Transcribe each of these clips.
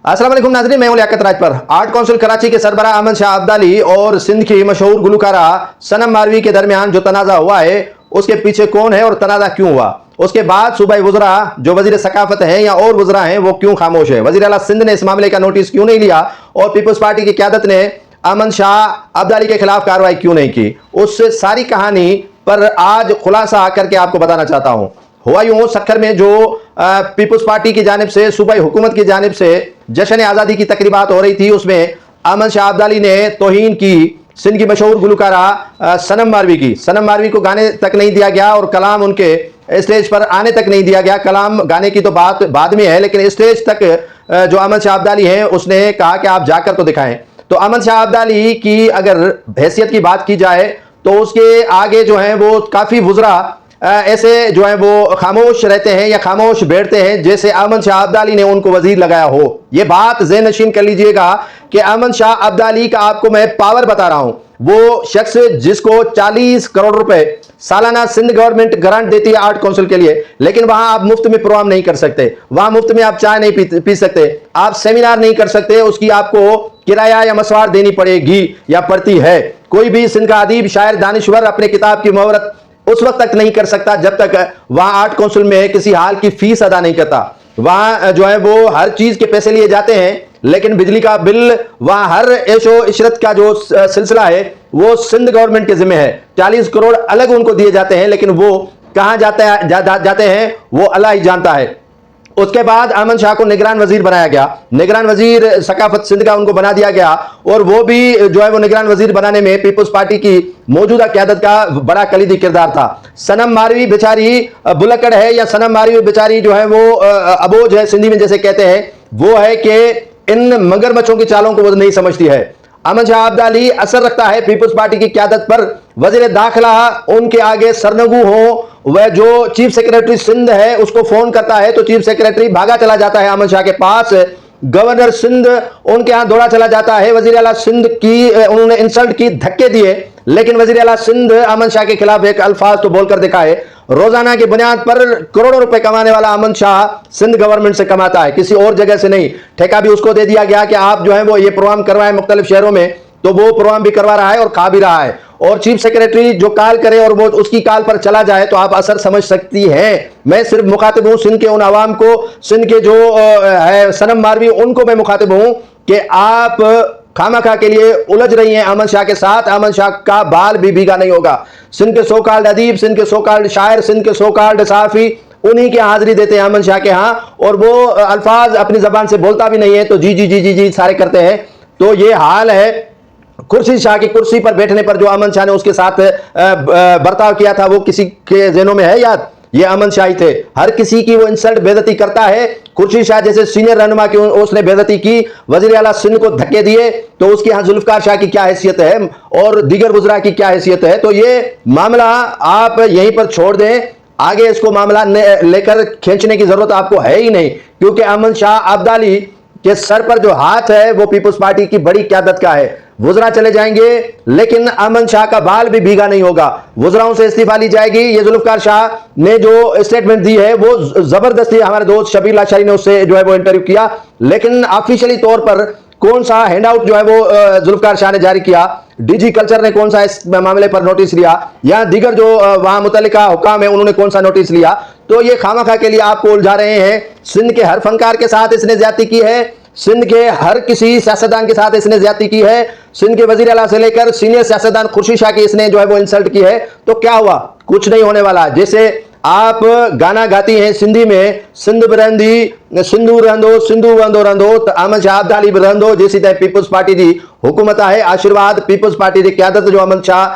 अस्सलाम वालेकुम नाज़रीन, मैं हूं लियाकत राज पर। आर्ट काउंसिल कराची के सरबराह अहमद शाह अब्दाली और सिंध की मशहूर गुलकारा सनम मारवी के दरमियान जो तनाज़ा हुआ है उसके पीछे कौन है और तनाज़ा क्यों हुआ। उसके बाद सूबाई वज़रा जो वज़ीर सकाफत हैं या और वज़रा हैं वो क्यों खामोश है। वज़ीर आला सिंध ने इस मामले का नोटिस क्यों नहीं लिया और पीपल्स पार्टी की क़यादत ने अहमद शाह अब्दाली के खिलाफ कार्रवाई क्यों नहीं की। उस सारी कहानी पर आज खुलासा करके आपको बताना चाहता हूं। हुआ यूं, सक्खर में जो पीपल्स पार्टी की जानिब से सूबाई हुकूमत की जानिब से जश्न आज़ादी की तकरीबात हो रही थी, उसमें अहमद शाह अब्दाली ने तौहीन की सिंध की मशहूर गुलकारा सनम मारवी की। सनम मारवी को गाने तक नहीं दिया गया और कलाम उनके स्टेज पर आने तक नहीं दिया गया। कलाम गाने की तो बात बाद में है, लेकिन स्टेज तक जो अहमद शाह अब्दाली है उसने कहा कि आप जाकर तो दिखाएं। तो अहमद शाह अब्दाली की अगर हैसियत की बात की जाए तो उसके आगे जो है वो काफ़ी वज़रा ऐसे जो है वो खामोश रहते हैं या खामोश बैठते हैं जैसे अहमद शाह अब्दाली ने उनको वजीर लगाया हो। ये बात ज़हन नशीन कर लीजिएगा कि अहमद शाह अब्दाली का आपको मैं पावर बता रहा हूं। वो शख्स जिसको 40 करोड़ रुपए सालाना सिंध गवर्नमेंट ग्रांट देती है आर्ट काउंसिल के लिए, लेकिन वहां आप मुफ्त में प्रोग्राम नहीं कर सकते, वहां मुफ्त में आप चाय नहीं पी सकते, आप सेमिनार नहीं कर सकते, उसकी आपको किराया या मसवार देनी पड़ेगी या पड़ती है। कोई भी सिंध का अदीब, शायर, दानिश्वर अपने किताब की मुहर्रत उस वक्त तक नहीं कर सकता जब तक वहां आर्ट काउंसिल में किसी हाल की फीस अदा नहीं करता। वहां जो है वो हर चीज के पैसे लिए जाते हैं, लेकिन बिजली का बिल, वहां हर ऐशो इशरत का जो सिलसिला है वो सिंध गवर्नमेंट के जिम्मे है। 40 करोड़ अलग उनको दिए जाते हैं, लेकिन वो कहां जाते हैं वो अल्लाह ही जानता है। उसके बाद अहमद शाह को निगरान वजीर बनाया गया, निगरान वजीर सकाफत सिंध का उनको बना दिया गया और वो भी जो है वो निगरान वजीर बनाने में पीपल्स पार्टी की मौजूदा क़यादत का बड़ा कलीदी किरदार था। सनम मारवी बेचारी बुलक्कड़ है या सनम मारवी बेचारी जो है वो अबोज है, सिंधी में जैसे कहते हैं, वो है कि इन मगरमच्छों की चालों को वो नहीं समझती है। अहमद शाह अब्दाली असर रखता है पीपल्स पार्टी की क़यादत पर। वज़ीर दाखिला उनके आगे सरनगू हो, वह जो चीफ सेक्रेटरी सिंध है उसको फोन करता है तो चीफ सेक्रेटरी भागा चला जाता है अहमद शाह के पास। गवर्नर सिंध उनके यहां दौड़ा चला जाता है। वज़ीर आला सिंध की उन्होंने इंसल्ट की, धक्के दिए, लेकिन वज़ीर आला सिंध अहमद शाह के खिलाफ एक अल्फाज तो बोलकर दिखाए। रोजाना की बुनियाद पर करोड़ों रुपए कमाने वाला अहमद शाह सिंध गवर्नमेंट से कमाता है, किसी और जगह से नहीं। ठेका भी उसको दे दिया गया कि आप जो है वो ये प्रोग्राम करवाएं मुख्तलिफ शहरों में, तो वो प्रोग्राम भी करवा रहा है और खा भी रहा है। और चीफ सेक्रेटरी जो कॉल करे और वो उसकी कॉल पर चला जाए तो आप असर समझ सकती हैं। मैं सिर्फ मुखातिब हूं सिंध के उन आवाम को, सिंध के जो है सनम मारवी, उनको मैं मुखातिब हूं कि आप खामखा के लिए उलझ रही हैं अहमद शाह के साथ। अहमद शाह का बाल भी भीगा नहीं होगा। सिंध के सो कॉल्ड अदीब, सिंध के सो कॉल्ड शायर, सिंध के सो कॉल्ड सहाफी उन्हीं के हाजिरी देते हैं अहमद शाह के यहाँ, और वो अल्फाज अपनी जबान से बोलता भी नहीं है तो जी जी जी जी जी सारे करते हैं। तो ये हाल है। खुर्शीद शाह की कुर्सी पर बैठने पर जो अहमद शाह ने उसके साथ बर्ताव किया था वो किसी के ज़हनों में है याद? ये अहमद शाह ही थे। हर किसी की वो इंसल्ट बेइज्जती करता है। खुर्शीद शाह जैसे सीनियर रहनुमा की उसने बेइज्जती की, वज़ीर आला सिंध को धक्के दिए, तो उसके यहाँ जुल्फ़िकार शाह की क्या हैसियत है और दीगर वज़रा की क्या हैसियत है। तो ये मामला आप यहीं पर छोड़ दें, आगे इसको मामला लेकर खींचने की जरूरत आपको है ही नहीं, क्योंकि अहमद शाह अब्दाली के सर पर जो हाथ है वो पीपल्स पार्टी की बड़ी क़यादत का है। वज़रा चले जाएंगे लेकिन अहमद शाह का बाल भी भीगा नहीं होगा। वज़राओं से इस्तीफा ली जाएगी। ये जुल्फ़िकार शाह ने जो स्टेटमेंट दी है वो जबरदस्ती, हमारे दोस्त शबीर लाशारी ने उससे जो है वो इंटरव्यू किया, लेकिन ऑफिशियली तौर पर कौन सा हैंडआउट जो है वो जुल्फ़िकार शाह ने जारी किया, डीजी कल्चर ने कौन सा इस मामले पर नोटिस लिया, या दीगर जो वहां मुतल्लिका हुकाम है उन्होंने कौन सा नोटिस लिया। तो ये खामखा के लिए आपको उलझा रहे हैं। सिंध के हर फनकार के साथ इसने ज्यादती की है, सिंध के हर किसी सियासतदान के साथ इसने ज्यादती की है, सिंध के वज़ीर आला से लेकर सीनियर सियासतदान खुर्शीद शाह की इसने जो है वो इंसल्ट की है। तो क्या हुआ? कुछ नहीं होने वाला। जैसे आप गाना गाती हैं सिंधी में, सिंध बरंदी सिंधु रहंदो सिंधु वंदो रहंदो, तो अहमद शाह अब्दाली भी रहंदो। जैसी तरह पीपल्स पार्टी की हुकूमत है, आशीर्वाद पीपल्स पार्टी की क़यादत जो अहमद शाह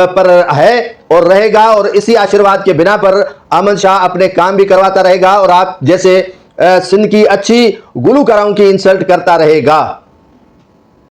पर है और रहेगा, और इसी आशीर्वाद के बिना पर अहमद शाह अपने काम भी करवाता रहेगा और आप जैसे सिंध की अच्छी गुलकारों की इंसल्ट करता रहेगा।